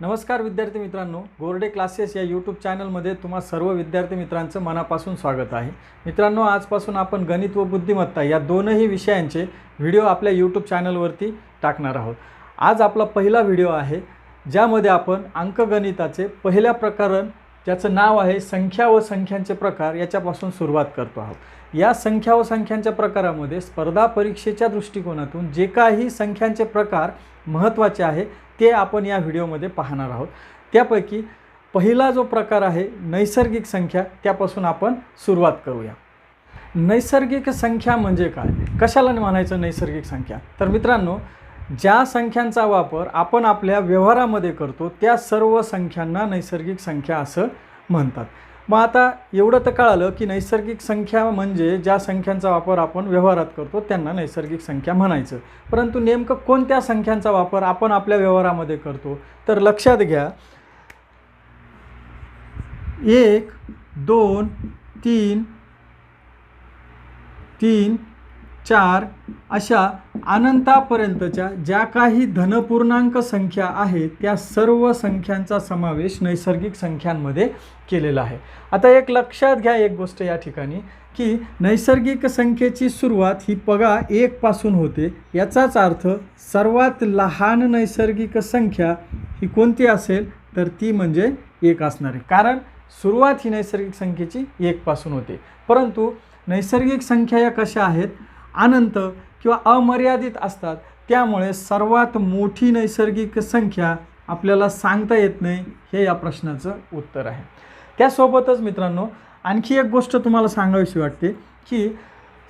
नमस्कार विद्यार्थी मित्रांनो, गोरडे क्लासेस या यूट्यूब चॅनलमध्ये तुम्हा सर्व विद्यार्थी मित्रांचं मनापासून स्वागत आहे। मित्रांनो, आजपासून आपण गणित व बुद्धिमत्ता या दोनही विषयांचे व्हिडिओ आपल्या यूट्यूब चॅनलवरती टाकणार आहोत। आज आपला पहिला व्हिडिओ आहे ज्यामध्ये आपण अंकगणिताचे पहिल्या प्रकरण ज्याचं नाव आहे संख्या व संख्यांचे प्रकार याच्यापासून सुरुवात करतो आहोत। या संख्या व संख्यांच्या प्रकारामध्ये स्पर्धा परीक्षेच्या दृष्टिकोनातून जे काही संख्यांचे प्रकार महत्त्वाचे आहे ते आपण या व्हिडिओमध्ये पाहणार आहोत। त्यापैकी पहिला जो प्रकार आहे नैसर्गिक संख्या, त्यापासून आपण सुरुवात करूया। नैसर्गिक संख्या म्हणजे काय, कशाला म्हणायचं नैसर्गिक संख्या? तर मित्रांनो, ज्या संख्यांचा वापर आपण आपल्या व्यवहारामध्ये करतो त्या सर्व संख्यांना नैसर्गिक संख्या असं म्हणतात। मग आता एवढं तर कळालं की नैसर्गिक संख्या म्हणजे ज्या संख्यांचा वापर आपण व्यवहारात करतो त्यांना नैसर्गिक संख्या म्हणायचं। परंतु नेमकं कोणत्या संख्यांचा वापर आपण आपल्या व्यवहारामध्ये करतो तर लक्षात घ्या, 1 2 3 3 4 अशा अनंतापर्यंतच्या ज्या काही धनपूर्णांक संख्या आहेत त्या सर्व संख्यांचा समावेश नैसर्गिक संख्यांमध्ये केलेला आहे। आता एक लक्षात घ्या एक गोष्ट या ठिकाणी की नैसर्गिक संख्येची सुरुवात ही बघा 1 पासून होते। याचाच अर्थ सर्वात लहान नैसर्गिक संख्या ही कोणती असेल तर ती म्हणजे 1 असणार आहे, कारण सुरुवात ही नैसर्गिक संख्येची 1 पासून होते। परंतु नैसर्गिक संख्या या कशा आहेत, अनंत किंवा अमर्यादित असतात, त्यामुळे सर्वात मोठी नैसर्गिक संख्या आपल्याला सांगता येत नाही, हे या प्रश्नाचं उत्तर आहे। त्यासोबतच मित्रांनो आणखी एक गोष्ट तुम्हाला सांगावीशी वाटते की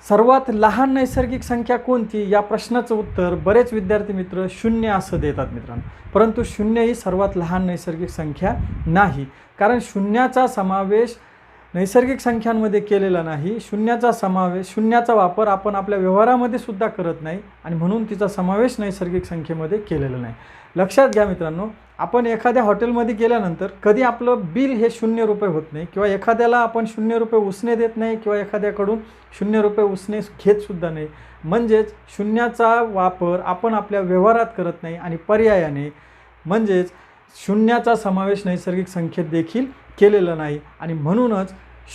सर्वात लहान नैसर्गिक संख्या कोणती, या प्रश्नाचं उत्तर बरेच विद्यार्थी मित्र 0 असं देतात मित्रांनो। परंतु 0 ही सर्वात लहान नैसर्गिक संख्या नाही, कारण शून्याचा समावेश नैसर्गिक संख्यांमध्ये केलेला नाही। शून्याचा वापर आपण आपल्या व्यवहारामध्ये सुद्धा करत नाही आणि म्हणून तिचा समावेश नैसर्गिक संख्येमध्ये केलेला नाही। लक्षात घ्या मित्रांनो, आपण एखाद्या हॉटेलमध्ये गेल्यानंतर कधी आपलं बिल हे 0 रुपये होत नाही, किंवा एखाद्याला आपण 0 रुपये उसने देत नाही, किंवा एखाद्याकडून 0 रुपये उसने घेत सुद्धा नाही। म्हणजेच शून्याचा वापर आपण आपल्या व्यवहारात करत नाही आणि पर्यायाने म्हणजेच शून्याचा समावेश नैसर्गिक संख्येत देखील केलेला नाही आणि म्हणूनच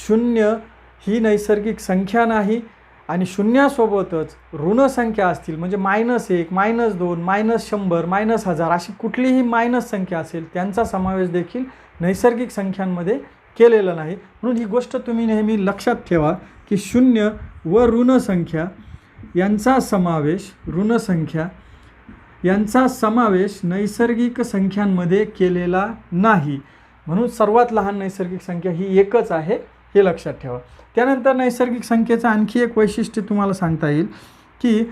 0 ही नैसर्गिक संख्या नाही। आणि शून्यासोबतच ऋण संख्या असतील म्हणजे -1 -2 -100 -1000 अशी कुठलीही मायनस संख्या असेल त्यांचा समावेश देखील नैसर्गिक संख्यांमध्ये केलेला नाही। म्हणून ही गोष्ट तुम्ही नेहमी लक्षात ठेवा की 0 व ऋण संख्या यांचा समावेश नैसर्गिक संख्यांमध्ये केलेला नाही। म्हणून सर्वात लहान नैसर्गिक संख्या ही 1च आहे, हे लक्षात ठेवा। त्यानंतर नैसर्गिक संख्येचं आणखी एक वैशिष्ट्य तुम्हाला सांगता येईल की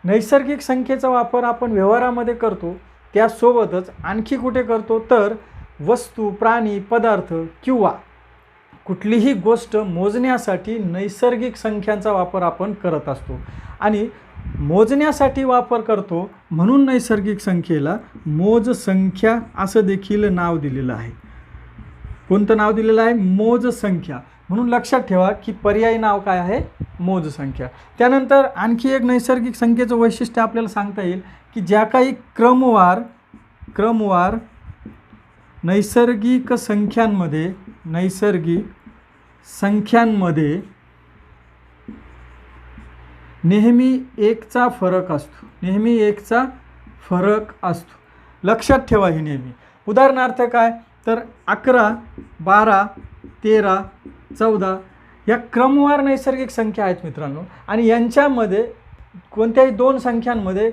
नैसर्गिक संख्येचा वापर आपण व्यवहारामध्ये करतो त्यासोबतच आणखी कुठे करतो तर वस्तू, प्राणी, पदार्थ किंवा कुठलीही गोष्ट मोजण्यासाठी नैसर्गिक संख्यांचा वापर आपण करत असतो आणि मोजण्यासाठी वापर करतो, म्हणून नैसर्गिक संख्येला मोज संख्या असं देखील नाव दिलेलं आहे। कोणतं नाव दिलेलं आहे? मोज संख्या। म्हणून लक्षात ठेवा की पर्यायी नाव काय आहे? मोज संख्या। त्यानंतर आणखी एक नैसर्गिक संख्येचं वैशिष्ट्य आपल्याला सांगता येईल की ज्या काही क्रमवार नैसर्गिक संख्यांमध्ये नेहमी 1चा फरक असतो। लक्षात ठेवा ही नेहमी। उदाहरणार्थ काय तर 11 12 13 14 या क्रमवार नैसर्गिक संख्या आहेत मित्रांनो, आणि यांच्यामध्ये कोणत्याही 2 संख्यांमध्ये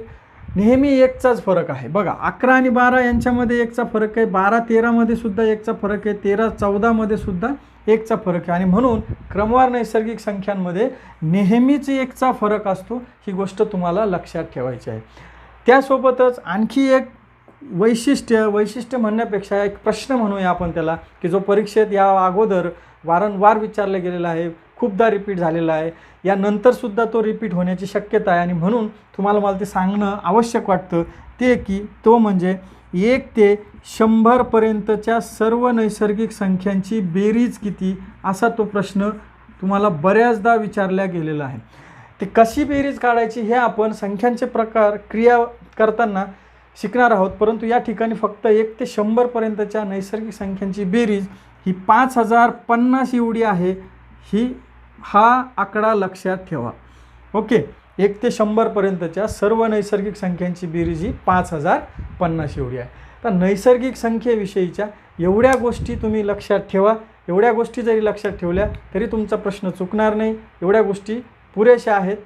नेहमी 1चाच फरक आहे। बघा 11 आणि 12 यांच्यामध्ये 1चा फरक आहे, 12 13 मध्ये सुद्धा 1चा फरक आहे, 13 14 मध्ये सुद्धा 1चा फरक आहे, आणि म्हणून क्रमवार नैसर्गिक संख्यांमध्ये नेहमीच 1चा फरक असतो। ही गोष्ट तुम्हाला लक्षात ठेवायची आहे। त्यासोबतच आणखी एक वैशिष्ट्य म्हणण्यापेक्षा एक प्रश्न म्हणूया आपण त्याला, की जो परीक्षेत या अगोदर वारंवार विचारला गेलेला आहे, खूपदा रिपीट झालेला आहे, यानंतरसुद्धा तो रिपीट होण्याची शक्यता आहे, आणि म्हणून तुम्हाला मला ते सांगणं आवश्यक वाटतं ते की तो म्हणजे 1 ते 100 पर्यंतच्या सर्व नैसर्गिक संख्यांची बेरीज किती, असा तो प्रश्न तुम्हाला बऱ्याचदा विचारला गेलेला आहे। ते कशी बेरीज काढायची हे आपण संख्यांचे प्रकार क्रिया करताना शिकणार आहोत, परंतु या ठिकाणी फक्त 1 ते 100 पर्यंतच्या नैसर्गिक संख्यांची बेरीज ही 5050 एवढी आहे. हा आकडा लक्षात ठेवा. ओके, 1 ते 100 पर्यंतच्या सर्व नैसर्गिक संख्यांची बेरीज ही 5050 एवढी आहे. तर नैसर्गिक संख्येविषयीच्या एवढ्या गोष्टी तुम्ही लक्षात ठेवा. एवढ्या गोष्टी जरी लक्षात ठेवल्या तरी तुमचा प्रश्न चुकणार नाही. एवढ्या गोष्टी पुरेशा आहेत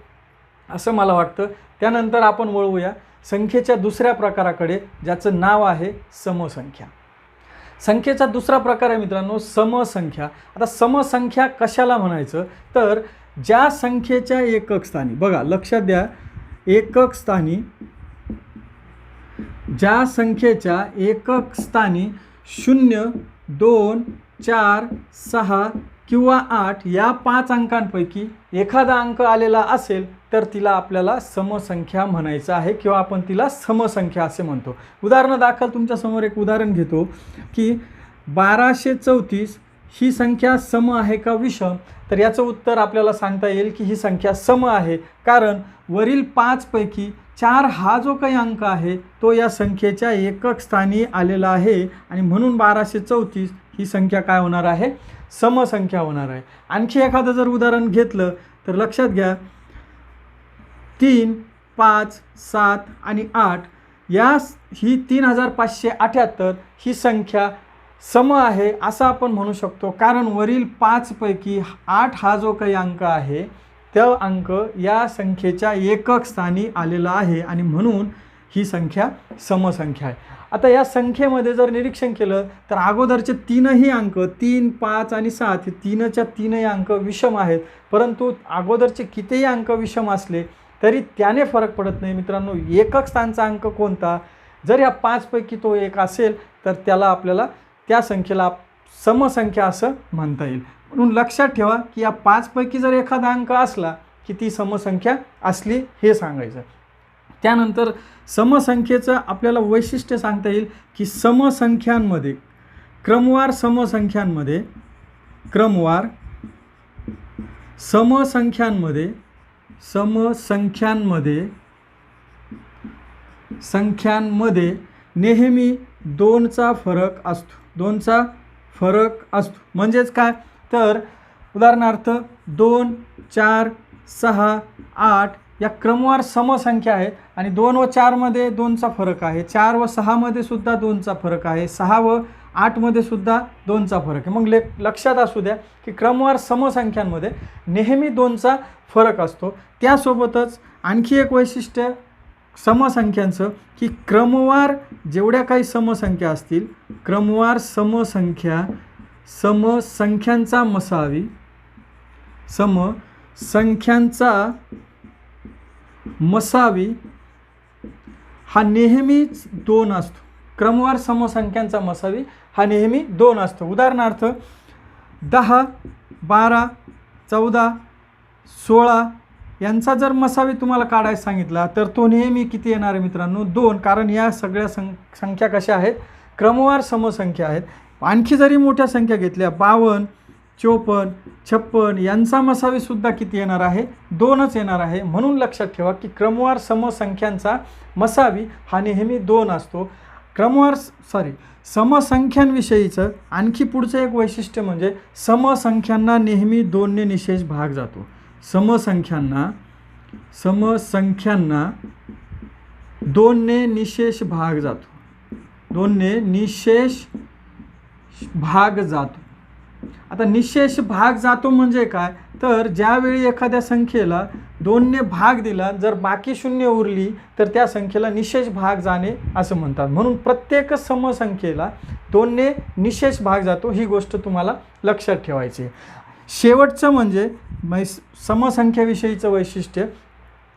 असं मला वाटतं. त्यानंतर आपण वळूया संख्येच्या दुसऱ्या प्रकाराकडे, ज्याचं नाव आहे समसंख्या. संख्येचा दुसरा प्रकार आहे मित्रांनो समसंख्या. आता समसंख्या कशाला म्हणायचं, तर ज्या संख्येच्या एकक स्थानी, बघा लक्षात द्या, एकक स्थानी, ज्या संख्येच्या एकक स्थानी 0, 2, 4, 6 किंवा 8 या 5 अंकांपैकी एखादा अंक आलेला असेल तर तिला आपल्याला समसंख्या म्हणायचं आहे किंवा आपण तिला समसंख्या असे म्हणतो. उदाहरणादाखल तुमच्यासमोर एक उदाहरण घेतो की 1234 ही संख्या सम आहे का विषम. तर याचं उत्तर आपल्याला सांगता येईल की ही संख्या सम आहे, कारण वरील 5 पैकी 4 हा जो काही अंक आहे तो या संख्येच्या एकक स्थानी आलेला आहे आणि म्हणून 1234 ही संख्या काय होणार आहे, समसंख्या होणार आहे. आणखी एखादं जर उदाहरण घेतलं तर लक्षात घ्या, 3, 5, 7 आणि 8 ही 3578 ही संख्या सम आहे असं आपण म्हणू शकतो, कारण वरील 5 पैकी 8 हा जो काही अंक आहे तो अंक या संख्येच्या एकक स्थानी आलेला आहे आणि म्हणून ही संख्या समसंख्या आहे. आता या संख्येमध्ये जर निरीक्षण केलं तर अगोदरचे 3ही अंक 3, 5 आणि 7 हे 3च्या 3ही अंक विषम आहेत, परंतु अगोदरचे कितीही अंक विषम असले तरी त्याने फरक पडत नाही मित्रांनो. एकक स्थानचा अंक कोणता, जर या 5 पैकी तो एक असेल तर त्याला आपल्याला त्या संख्येला समसंख्या असं म्हणता येईल. म्हणून लक्षात ठेवा की या 5 पैकी जर एखादा अंक असला की ती समसंख्या असली हे सांगायचं. त्यानंतर समसंख्येचं आपल्याला वैशिष्ट्य सांगता येईल की समसंख्यांमध्ये क्रमवार समसंख्यांमध्ये संख्यांमध्ये नेहमी 2चा फरक असतो. 2चा फरक असतो म्हणजेच काय, तर उदाहरणार्थ 2, 4, 6, 8 या क्रमवार समसंख्या आहेत आणि 2 व 4 मध्ये 2चा फरक आहे, 4 व 6 मध्ये सुद्धा 2चा फरक आहे, 6 व 8 मध्ये सुद्धा 2चा फरक आहे. मग लक्षात असू द्या की क्रमवार समसंख्यांमध्ये नेहमी 2चा फरक असतो. त्यासोबतच आणखी एक वैशिष्ट्य समसंख्यांचं की क्रमवार जेवढ्या काही समसंख्या असतील, क्रमवार समसंख्यांचा मसावी हा नेहमीच 2 असतो. क्रमवार समसंख्यांचा मसावी हा नेहमी 2 असतो. उदाहरणार्थ 10, 12, 14, 16 यांचा जर मसावी तुम्हाला काढायला सांगितला तर तो नेहमी किती येणार आहे मित्रांनो, 2, कारण या सगळ्या संख्या कशा आहेत, क्रमवार समसंख्या आहेत. आणखी जरी मोठ्या संख्या घेतल्या 52, 54, 56 यांचा मसावीसुद्धा किती येणार आहे, 2च येणार आहे. म्हणून लक्षात ठेवा की क्रमवार समसंख्यांचा मसावी हा नेहमी 2 असतो. समसंख्यांविषयीचं आणखी पुढचं एक वैशिष्ट्य म्हणजे समसंख्यांना नेहमी 2ने निशेष भाग जातो. समसंख्यांना 2ने निशेष भाग जातो. 2ने निशेष भाग जातो. आता निशेष भाग जातो म्हणजे काय, तर ज्यावेळी एखाद्या संख्येला 2ने भाग दिला, जर बाकी 0 उरली तर त्या संख्येला निशेष भाग जाणे असं म्हणतात. म्हणून प्रत्येक समसंख्येला 2ने निशेष भाग जातो, ही गोष्ट तुम्हाला लक्षात ठेवायची आहे. शेवटचं म्हणजे समसंख्येविषयीचं वैशिष्ट्य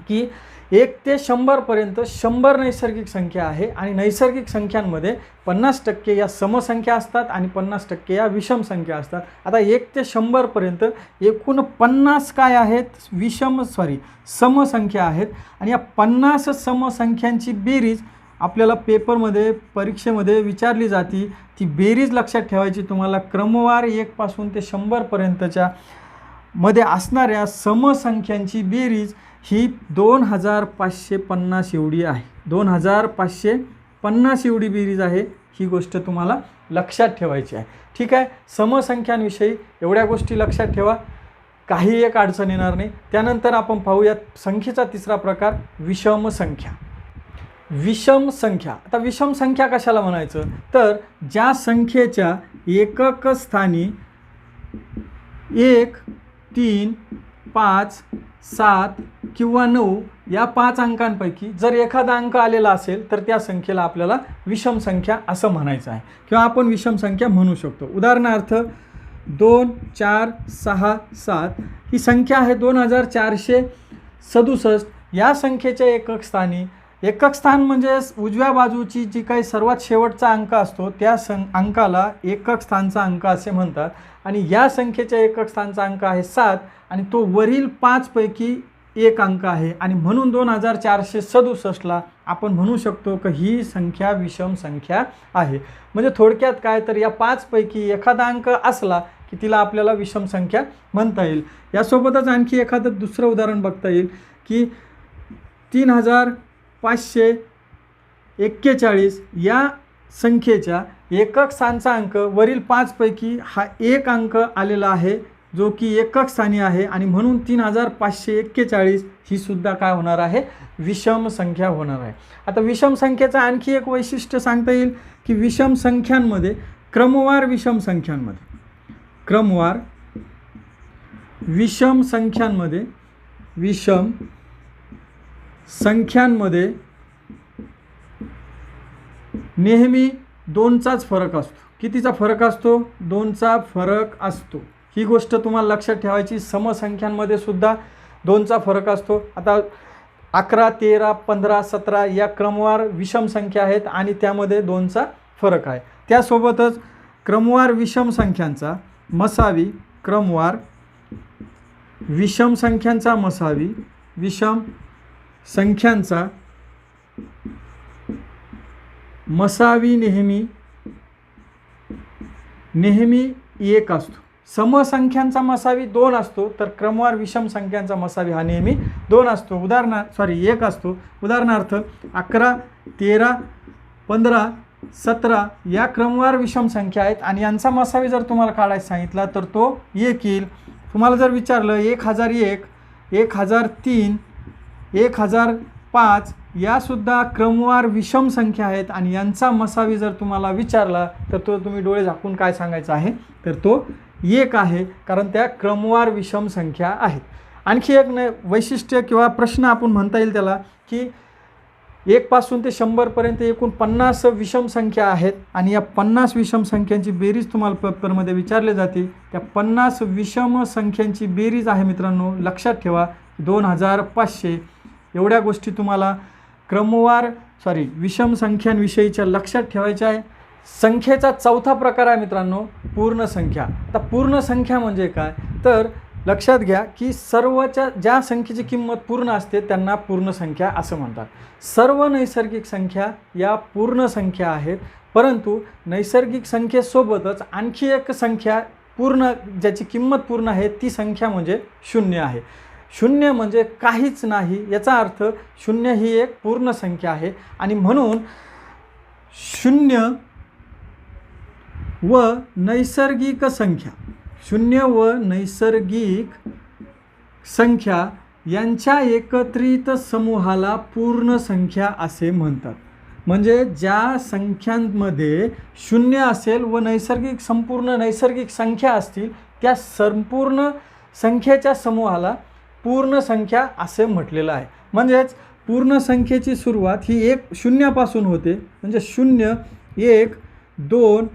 की 1 ते 100 पर्यंत 100 नैसर्गिक संख्या आहे आणि नैसर्गिक संख्यांमध्ये 50% या समसंख्या असतात आणि 50% या विषम संख्या असतात. आता 1 ते 100 पर्यंत एकूण 50 काय आहेत, समसंख्या आहेत आणि या 50 समसंख्यांची बेरीज आपल्याला पेपरमध्ये परीक्षेमध्ये विचारली जाते. ती बेरीज लक्षात ठेवायची तुम्हाला. क्रमवार 1 पासून ते 100 पर्यंतच्या मध्ये असणाऱ्या समसंख्यांची बेरीज ही 2550 एवढी आहे. 2550 50 एवढी बेरीज आहे, ही गोष्ट तुम्हाला लक्षात ठेवायची आहे. ठीक आहे. समसंख्यांविषयी एवढ्या गोष्टी लक्षात ठेवा, काही एक अडचण येणार नाही. त्यानंतर आपण पाहूयात संख्येचा तिसरा प्रकार विषम संख्या. विषम संख्या. आता विषम संख्या कशाला म्हणायचं, तर ज्या संख्येच्या एकक स्थानी 1, 3, 5, 7 किंवा 9 या 5 अंकांपैकी जर एखादा अंक आलेला असेल तर त्या संख्येला आपल्याला विषम संख्या असं म्हणायचं आहे, किंवा आपण विषम संख्या म्हणू शकतो. उदाहरणार्थ 2, 4, 6, 7 ही संख्या आहे 2467. या संख्येच्या एकक स्थानी, एकक स्थान म्हणजे उजव्या बाजूची जी काही सर्वात शेवटचा अंक असतो त्या अंकाला एकक स्थानचा अंक असे म्हणतात. आणि या संख्येच्या एकक स्थानचा अंक आहे 7 आणि तो वरील 5 पैकी एक अंक आहे, आणि म्हणून 2467ला आपण म्हणू शकतो की ही संख्या विषम संख्या आहे. म्हणजे थोडक्यात काय, तर या 5 पैकी एखादा अंक असला की तिला आपल्याला विषम संख्या म्हणता येईल. यासोबतच आणखी एखादं दुसरं उदाहरण बघता येईल की 3541 या संख्येच्या एकक स्थानचा अंक वरील 5 पैकी हा एक अंक आलेला आहे जो की एकक स्थानी आहे, आणि म्हणून 3541 ही सुद्धा काय होणार आहे, विषम संख्या होणार आहे. आता विषम संख्येचं आणखी एक वैशिष्ट्य सांगता येईल की विषम संख्यांमध्ये क्रमवार विषम संख्यांमध्ये, क्रमवार विषम संख्यांमध्ये, विषम संख्यांमध्ये नेहमी 2चाच फरक असतो. कितीचा फरक असतो, 2चा फरक असतो. ही गोष्ट तुम्हाला लक्षात ठेवायची. समसंख्यांमध्ये सुद्धा 2चा फरक असतो. आता 11, 13, 15, 17 या क्रमवार विषम संख्या आहेत आणि त्यामध्ये 2चा फरक आहे. त्यासोबतच क्रमवार विषम संख्यांचा मसावी, क्रमवार विषम संख्यांचा मसावी, विषम संख्यांचा मसावी नेहमी 1 असतो. समसंख्यांचा मसावी 2 असतो, तर क्रमवार विषम संख्यांचा मसावी हा नेहमी 2 असतो. 1 असतो. उदाहरणार्थ 11, 13, 15, 17 या क्रमवार विषम संख्या आहेत आणि यांचा मसावी जर तुम्हाला काढायला सांगितला तर तो 1 येईल. तुम्हाला जर विचारलं 1001, 1003, 1005 यासुद्धा क्रमवार विषम संख्या आहेत आणि यांचा मसावी जर तुम्हाला विचारला तर तो तुम्ही डोळे झाकून काय सांगायचं आहे, तर तो 1 आहे, कारण त्या क्रमवार विषम संख्या आहेत. आणखी एक वैशिष्ट्य किंवा प्रश्न आपण म्हणता येईल त्याला की 1 पासून ते 100पर्यंत एकूण 50 विषम संख्या आहेत आणि या 50 विषम संख्यांची बेरीज तुम्हाला पेपरमध्ये विचारले जाते. त्या 50 विषम संख्यांची बेरीज आहे मित्रांनो, लक्षात ठेवा 2500. एवढ्या गोष्टी तुम्हाला विषम संख्यांविषयीच्या लक्षात ठेवायच्या आहे. संख्येचा चौथा प्रकार आहे मित्रांनो पूर्ण संख्या. आता पूर्ण संख्या म्हणजे काय, तर लक्षात घ्या की सर्वच्या ज्या संख्येची किंमत पूर्ण असते त्यांना पूर्ण संख्या असं म्हणतात. सर्व नैसर्गिक संख्या या पूर्ण संख्या आहेत, परंतु नैसर्गिक संख्येसोबतच आणखी एक संख्या पूर्ण ज्याची किंमत पूर्ण आहे ती संख्या म्हणजे 0 आहे. 0 म्हणजे काहीच नाही, याचा अर्थ 0 ही एक पूर्ण संख्या आहे आणि म्हणून 0 व नैसर्गिक संख्या, 0 व नैसर्गिक संख्या यांच्या एकत्रित समूहाला पूर्ण संख्या असे म्हणतात. म्हणजे ज्या संख्यांमध्ये 0 असेल व संपूर्ण नैसर्गिक संख्या असतील त्या संपूर्ण संख्येच्या समूहाला पूर्ण संख्या असे म्हटलेलं आहे. म्हणजेच पूर्ण संख्येची सुरुवात ही 0 पासून होते, म्हणजे 0, 1, 2,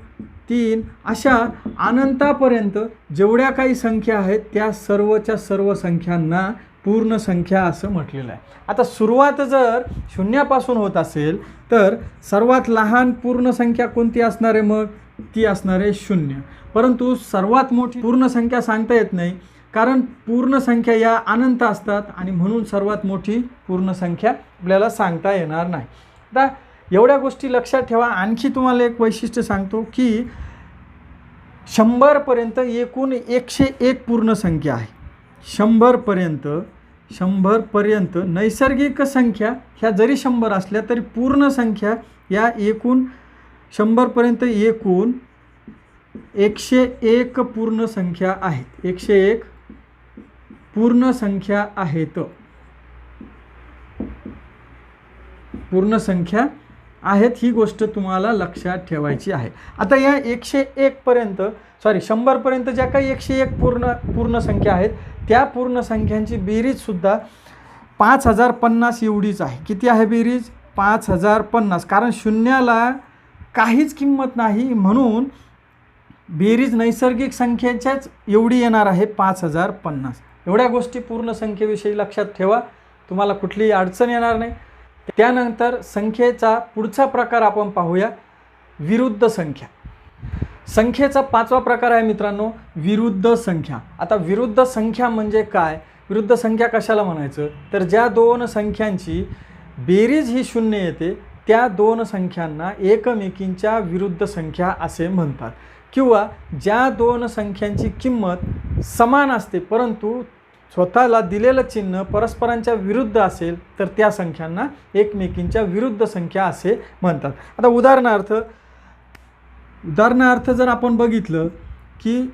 3 अशा अनंतापर्यंत जेवढ्या काही संख्या आहेत त्या सर्वच्या सर्व संख्यांना पूर्ण संख्या असं म्हटलेलं आहे. आता सुरुवात जर 0 पासून होत असेल तर सर्वात लहान पूर्ण संख्या कोणती असणार आहे, मग ती असणार आहे 0. परंतु सर्वात मोठी पूर्ण संख्या सांगता येत नाही, कारण पूर्ण संख्या या अनंत असतात आणि म्हणून सर्वात मोठी पूर्ण संख्या आपल्याला सांगता येणार नाही. आता एवढ्या गोष्टी लक्षात ठेवा. आणखी तुम्हाला एक वैशिष्ट्य सांगतो की 100पर्यंत एकूण 101 पूर्ण संख्या आहे. 100पर्यंत 100 पर्यंत नैसर्गिक संख्या ह्या जरी 100 असल्या तरी पूर्ण संख्या या एकूण 100 पर्यंत एकूण 101 पूर्ण संख्या आहेत. 101 पूर्ण संख्या आहेत. पूर्ण संख्या आहेत ही गोष्ट तुम्हाला लक्षात ठेवायची आहे. आता या 101 पर्यंत 100 पर्यंत ज्या काही 101 पूर्ण संख्या आहेत त्या पूर्ण संख्यांची बेरीज सुद्धा 5050 एवढीच आहे. किती आहे बेरीज? 5050. कारण शून्याला काहीच किंमत नाही म्हणून बेरीज नैसर्गिक संख्येच्याच एवढी येणार आहे 5050. एवढ्या गोष्टी पूर्ण संख्येविषयी लक्षात ठेवा, तुम्हाला कुठलीही अडचण येणार नाही. त्यानंतर संख्येचा पुढचा प्रकार आपण पाहूया, विरुद्ध संख्या. संख्येचा 5वा प्रकार आहे मित्रांनो विरुद्ध संख्या. आता विरुद्ध संख्या म्हणजे काय? विरुद्ध संख्या कशाला म्हणायचं? तर ज्या दोन संख्यांची बेरीज ही 0 येते त्या दोन संख्यांना एकमेकींच्या विरुद्ध संख्या असे म्हणतात. किंवा ज्या दोन संख्यांची किंमत समान असते परंतु स्वतःला दिलेलं चिन्ह परस्परांच्या विरुद्ध असेल तर त्या संख्यांना एकमेकींच्या विरुद्ध संख्या असे म्हणतात. आता उदाहरणार्थ जर आपण बघितलं की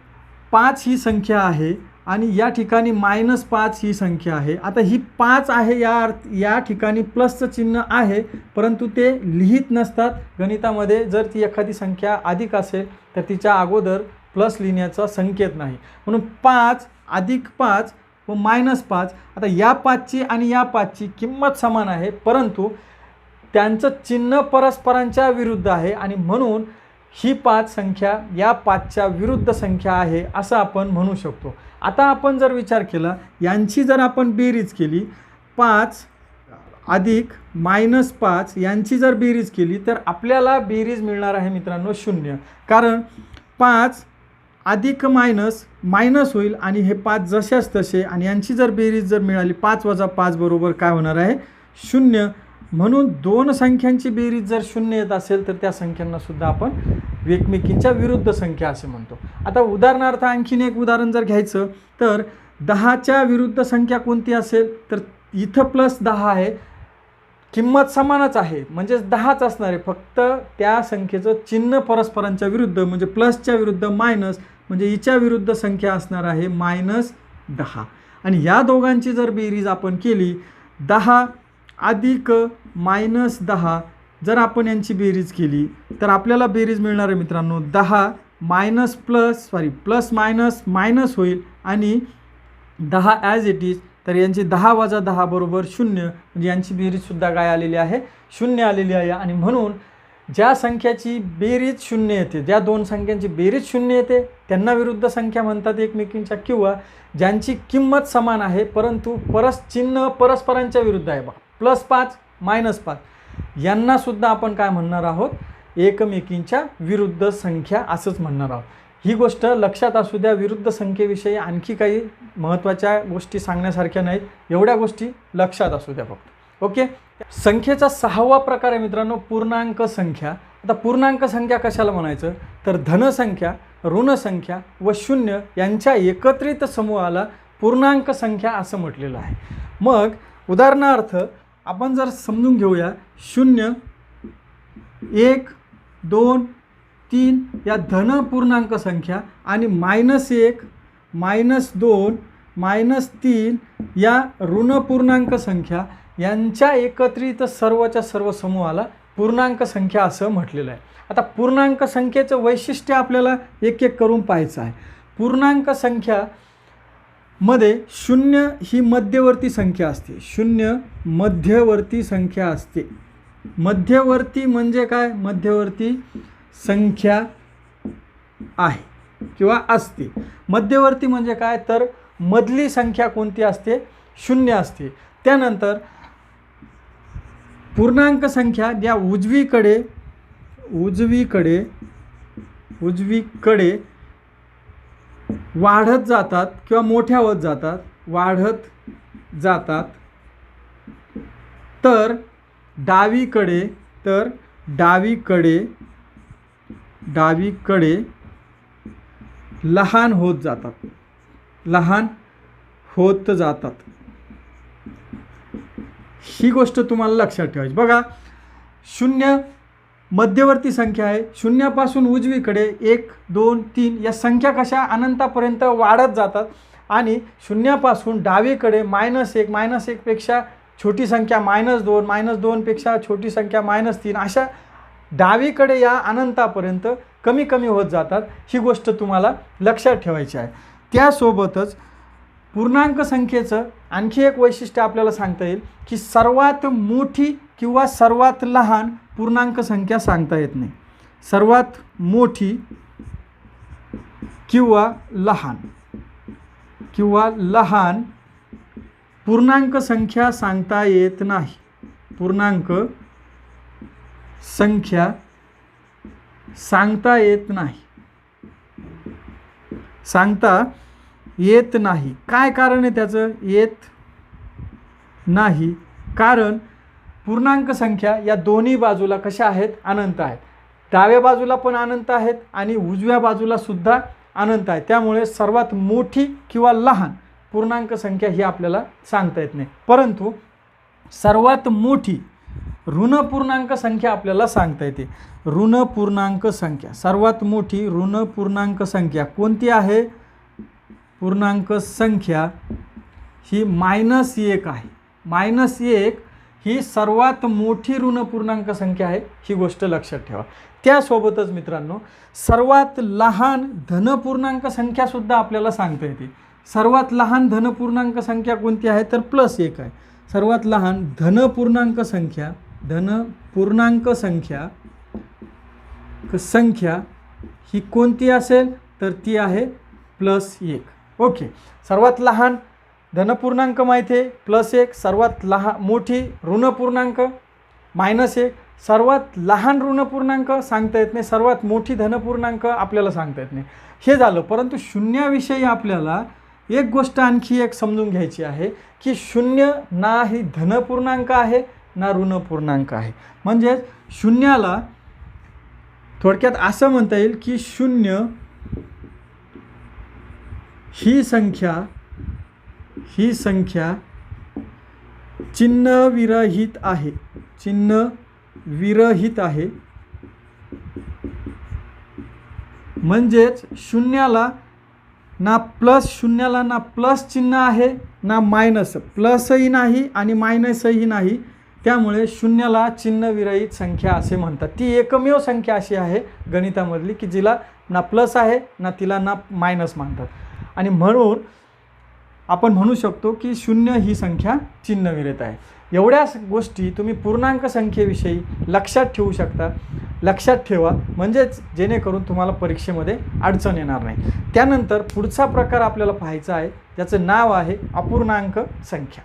5 ही संख्या आहे आणि या ठिकाणी -5 ही संख्या आहे. आता ही 5 आहे या ठिकाणी प्लसचं चिन्ह आहे परंतु ते लिहित नसतात गणितामध्ये. जर ती एखादी संख्या अधिक असेल तर तिच्या अगोदर प्लस लिहिण्याचा संकेत नाही म्हणून 5 अधिक 5 व -5. आता या 5ची आणि या 5ची किंमत समान आहे परंतु त्यांचं चिन्ह परस्परांच्या विरुद्ध आहे आणि म्हणून ही 5 संख्या या 5च्या विरुद्ध संख्या आहे असं आपण म्हणू शकतो. आता आपण जर विचार केला यांची जर आपण बेरीज केली 5 अधिक -5 यांची जर बेरीज केली तर आपल्याला बेरीज मिळणार आहे मित्रांनो 0. कारण 5 अधिक मायनस होईल आणि हे 5 जशाच तसे आणि यांची जर बेरीज जर मिळाली 5 वजा 5 बरोबर काय होणार आहे 0. म्हणून दोन संख्यांची बेरीज जर 0 येत असेल तर त्या संख्यांना सुद्धा आपण एकमेकींच्या विरुद्ध संख्या असे म्हणतो. आता उदाहरणार्थ आणखीन एक उदाहरण जर घ्यायचं तर 10च्या विरुद्ध संख्या कोणती असेल तर इथं +10 आहे, किंमत समानच आहे म्हणजे 10च असणार आहे, फक्त त्या संख्येचं चिन्ह परस्परांच्या विरुद्ध म्हणजे प्लसच्या विरुद्ध मायनस म्हणजे हिच्या विरुद्ध संख्या असणार आहे -10. आणि या दोघांची जर बेरीज आपण केली 10 अधिक -10 जर आपण यांची बेरीज केली तर आपल्याला बेरीज मिळणार आहे मित्रांनो 10 प्लस मायनस होईल आणि 10 ॲज इट इज. तर यांची 10 वजा 10 बरोबर 0 म्हणजे यांची बेरीजसुद्धा काय आलेली आहे 0 आलेली आहे. आणि म्हणून ज्या संख्याची बेरीज 0 येते, ज्या दोन संख्यांची बेरीज 0 येते त्यांना विरुद्ध संख्या म्हणतात एकमेकींच्या. किंवा ज्यांची किंमत समान आहे परंतु चिन्ह परस्परांच्या विरुद्ध आहे, +5 -5 यांनासुद्धा आपण काय म्हणणार आहोत एकमेकींच्या विरुद्ध संख्या असंच म्हणणार आहोत. ही गोष्ट लक्षात असू द्या. विरुद्ध संख्येविषयी आणखी काही महत्त्वाच्या गोष्टी सांगण्यासारख्या नाहीत, एवढ्या गोष्टी लक्षात असू द्या फक्त. ओके. संख्येचा 6वा प्रकार आहे मित्रांनो पूर्णांक संख्या. आता पूर्णांक संख्या कशाला म्हणायचं तर धनसंख्या, ऋणसंख्या व 0 यांच्या एकत्रित समूहाला पूर्णांक संख्या असं म्हटलेलं आहे. मग उदाहरणार्थ आपण जर समजून घेऊया 0 1 2 3 या धन पूर्णांक संख्या आणि -1 -2 -3 या ऋण पूर्णांक संख्या यांच्या एकत्रित सर्वच्या सर्व समूहाला पूर्णांक संख्या असं म्हटलेलं आहे. आता पूर्णांक संख्येचं वैशिष्ट्य आपल्याला एक एक करून पाहायचं आहे. पूर्णांक संख्या मध्ये 0 ही मध्यवर्ती संख्या असते. 0 मध्यवर्ती संख्या असते. मध्यवर्ती म्हणजे काय? मध्यवर्ती संख्या आहे किंवा असते. मध्यवर्ती म्हणजे काय तर मधली संख्या कोणती असते 0 असते. त्यानंतर पूर्णांक संख्या ज्या उजवीकडे वाढत जातात किंवा मोठ्या होत जातात तर डावीकडे लहान होत जातात. ही गोष्ट तुम्हाला लक्षात ठेवायची. बघा, शून्य मध्यवर्ती संख्या आहे. शून्यापासून उजवीकडे 1 2 3 या संख्या कशा अनंतापर्यंत वाढत जातात आणि शून्यापासून डावीकडे -1 पेक्षा छोटी संख्या -2 -2पेक्षा छोटी संख्या -3 अशा डावीकडे या अनंतापर्यंत कमी कमी होत जातात. ही गोष्ट तुम्हाला लक्षात ठेवायची आहे. त्यासोबतच पूर्णांक संख्येचं आणखी एक वैशिष्ट्य आपल्याला सांगता येईल की सर्वात मोठी किंवा सर्वात लहान पूर्णांक संख्या सांगता येत नाही. सर्वात मोठी किंवा लहान पूर्णांक संख्या सांगता येत नाही. पूर्णांक संख्या सांगता येत नाही. काय कारण आहे त्याचं? येत नाही कारण पूर्णांक संख्या या दोन्ही बाजूला कशा आहेत? अनंत आहेत. डाव्या बाजूला पण अनंत आहेत आणि उजव्या बाजूला सुद्धा अनंत आहे. त्यामुळे सर्वात मोठी किंवा लहान पूर्णांक संख्या ही आपल्याला सांगता येत नाही. परंतु सर्वात मोठी ऋण पूर्णांक संख्या आपल्याला सांगता येते. ऋण पूर्णांक संख्या, सर्वात मोठी ऋण पूर्णांक संख्या कोणती आहे? पूर्णांक संख्या ही -1 आहे. -1 ही सर्वात मोठी ऋण पूर्णांक संख्या आहे. ही गोष्ट लक्षात ठेवा. त्यासोबतच मित्रांनो, सर्वात लहान धनपूर्णांक संख्यासुद्धा आपल्याला सांगता येते. सर्वात लहान धनपूर्णांक संख्या कोणती आहे? तर +1 आहे. सर्वात लहान धनपूर्णांक संख्या ही कोणती असेल? तर ती आहे +1. ओके, सर्वात लहान धनपूर्णांक माहिती आहे +1. सर्वात मोठी ऋणपूर्णांक -1. सर्वात लहान ऋणपूर्णांक सांगता येत नाही. सर्वात मोठी धनपूर्णांक आपल्याला सांगता येत नाही. हे झालं. परंतु शून्याविषयी आपल्याला एक गोष्ट आणखी एक समजून घ्यायची आहे की शून्य ना ही धनपूर्णांक आहे ना ऋणपूर्णांक आहे. म्हणजे शून्याला थोडक्यात असं म्हणता येईल की शून्य ही संख्या चिन्हविरहित आहे. म्हणजेच शून्याला ना प्लस चिन्ह आहे ना मायनस. प्लसही नाही आणि मायनसही नाही. त्यामुळे शून्याला चिन्हविरहित संख्या असे म्हणतात. ती एकमेव संख्या अशी आहे गणितामधली की जिला ना प्लस आहे ना तिला ना मायनस म्हणतात. आणि म्हणून आपण म्हणू शकतो की शून्य ही संख्या चिन्हविरहित आहे. एवढ्या गोष्टी तुम्ही पूर्णांक संख्येविषयी लक्षात ठेवू शकता. लक्षात ठेवा, म्हणजेच जेणेकरून तुम्हाला परीक्षेमध्ये अडचण येणार नाही. त्यानंतर पुढचा प्रकार आपल्याला पाहायचा आहे, ज्याचं नाव आहे अपूर्णांक संख्या.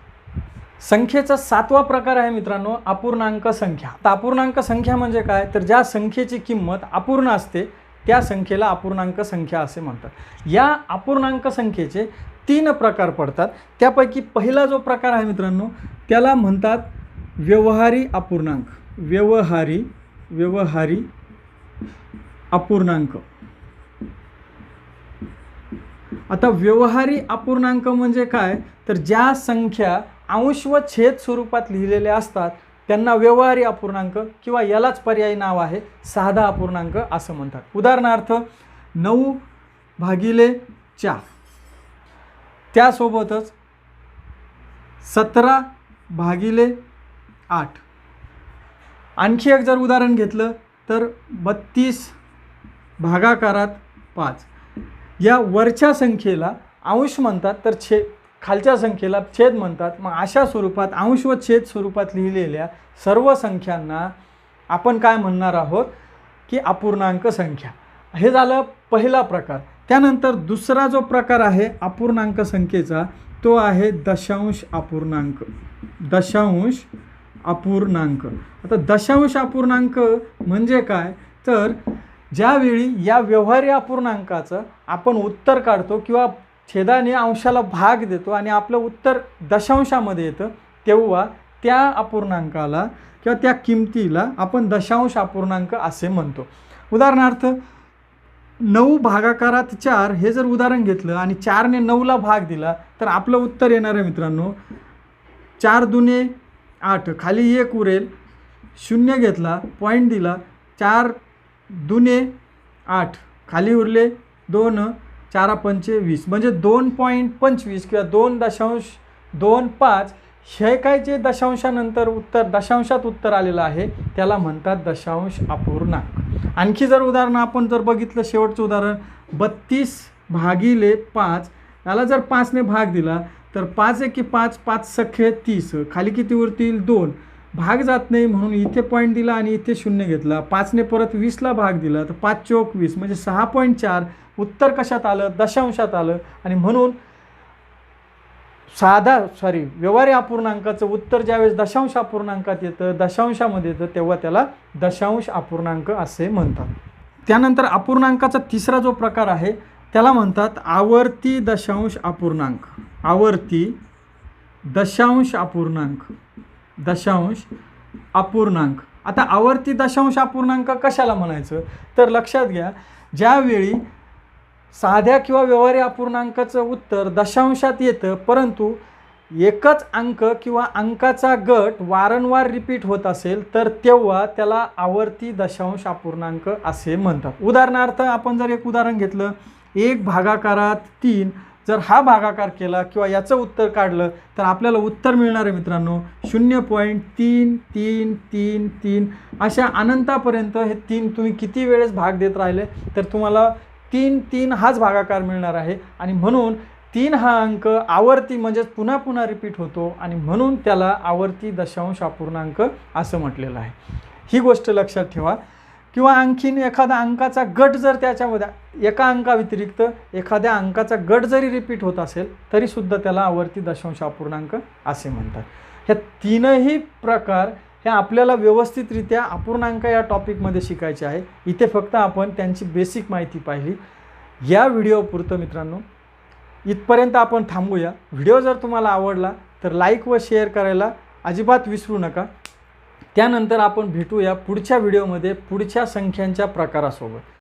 संख्येचा 7वा प्रकार आहे मित्रांनो अपूर्णांक संख्या. आता अपूर्णांक संख्या म्हणजे काय? तर ज्या संख्येची किंमत अपूर्ण असते त्या संख्येला अपूर्णांक संख्या असे म्हणतात. या अपूर्णांक संख्येचे 3 प्रकार पडतात. त्यापैकी पहिला जो प्रकार आहे मित्रांनो त्याला म्हणतात व्यवहारी अपूर्णांक. व्यवहारी अपूर्णांक. आता व्यवहारी अपूर्णांक म्हणजे काय? तर ज्या संख्या अंश व छेद स्वरूपात लिहिलेल्या असतात त्यांना व्यवहारी अपूर्णांक किंवा यालाच पर्यायी नाव आहे साधा अपूर्णांक असं म्हणतात. उदाहरणार्थ 9/4, त्यासोबतच 17/8. आणखी एक जर उदाहरण घेतलं तर 32/5. या वरच्या संख्येला अंश म्हणतात तर खालच्या संख्येला छेद म्हणतात. मग अशा स्वरूपात अंश व छेद स्वरूपात लिहिलेल्या सर्व संख्यांना आपण काय म्हणणार आहोत की अपूर्णांक संख्या. हे झालं पहिला प्रकार. त्यानंतर दुसरा जो प्रकार आहे अपूर्णांक संख्येचा तो आहे दशांश अपूर्णांक. आता दशांश अपूर्णांक म्हणजे काय? तर ज्यावेळी या व्यवहारी अपूर्णांकाचं आपण उत्तर काढतो किंवा छेदाने अंशाला भाग देतो आणि आपलं उत्तर दशांशामध्ये येतं तेव्हा त्या अपूर्णांकाला किंवा त्या किमतीला आपण दशांश अपूर्णांक असे म्हणतो. उदाहरणार्थ 9/4 हे जर उदाहरण घेतलं आणि 4ने 9ला भाग दिला तर आपलं उत्तर येणार आहे मित्रांनो 4 दुने 8, खाली 1 उरेल, 0 घेतला, पॉईंट दिला, 4 दुने 8, खाली उरले 2, 4 पंचे 20, म्हणजे 2.25 किंवा 2.25 हे काय जे दशांशानंतर उत्तर दशांशात उत्तर आलेलं आहे त्याला म्हणतात दशांश अपूर्णांक. आणखी जर उदाहरण आपण जर बघितलं, शेवटचं उदाहरण 32/5, याला जर 5ने भाग दिला तर 5 एकी 5, 5 सखे 30, खाली किती उरतील 2, भाग जात नाही म्हणून इथे पॉईंट दिला आणि इथे 0 घेतला, 5ने परत 20ला भाग दिला तर 5 चौक 20, म्हणजे 6.4 उत्तर कशात आलं, दशांशात आलं. आणि म्हणून व्यवहारी अपूर्णांकाचं उत्तर ज्यावेळेस दशांश अपूर्णांकात येतं, दशांशामध्ये येतं, तेव्हा त्याला दशांश अपूर्णांक असे म्हणतात. त्यानंतर अपूर्णांकाचा तिसरा जो प्रकार आहे त्याला म्हणतात आवर्ती दशांश अपूर्णांक. आवर्ती दशांश अपूर्णांक. दशांश अपूर्णांक. आता आवर्ती दशांश अपूर्णांक कशाला म्हणायचं तर लक्षात घ्या, ज्यावेळी साध्या किंवा व्यवहारी अपूर्णांकाचं उत्तर दशांशात येतं परंतु एकच अंक किंवा अंकाचा गट वारंवार रिपीट होत असेल तर तेव्हा त्याला आवर्ती दशांश अपूर्णांक असे म्हणतात. उदाहरणार्थ आपण जर एक उदाहरण घेतलं, 1 भागाकारात 3, जर हा भागाकार केला किंवा याचं उत्तर काढलं तर आपल्याला उत्तर मिळणार आहे मित्रांनो 0.3333. अशा अनंतापर्यंत हे 3 तुम्ही किती वेळेस भाग देत राहिले तर तुम्हाला 3 हाच भागाकार मिळणार आहे. आणि म्हणून 3 हा अंक आवर्ती म्हणजेच पुन्हा पुन्हा रिपीट होतो आणि म्हणून त्याला आवर्ती दशांश अपूर्णांक असं म्हटलेलं आहे. ही गोष्ट लक्षात ठेवा. किंवा आणखीन एखादा अंकाचा गट जर त्याच्यामध्ये एका अंकाव्यतिरिक्त एखाद्या अंकाचा गट जरी रिपीट होत असेल तरीसुद्धा त्याला आवर्ती दशांश अपूर्णांक असे म्हणतात. ह्या तीनही प्रकार हे आपल्याला व्यवस्थितरित्या अपूर्णांक या टॉपिकमध्ये शिकायचे आहे. इथे फक्त आपण त्यांची बेसिक माहिती पाहिली. या व्हिडिओपुरतं मित्रांनो इथपर्यंत आपण थांबूया. व्हिडिओ जर तुम्हाला आवडला तर लाईक व शेअर करायला अजिबात विसरू नका. त्यानंतर आपण भेटूया पुढच्या व्हिडिओमध्ये पुढच्या संख्यांच्या प्रकारासोबत.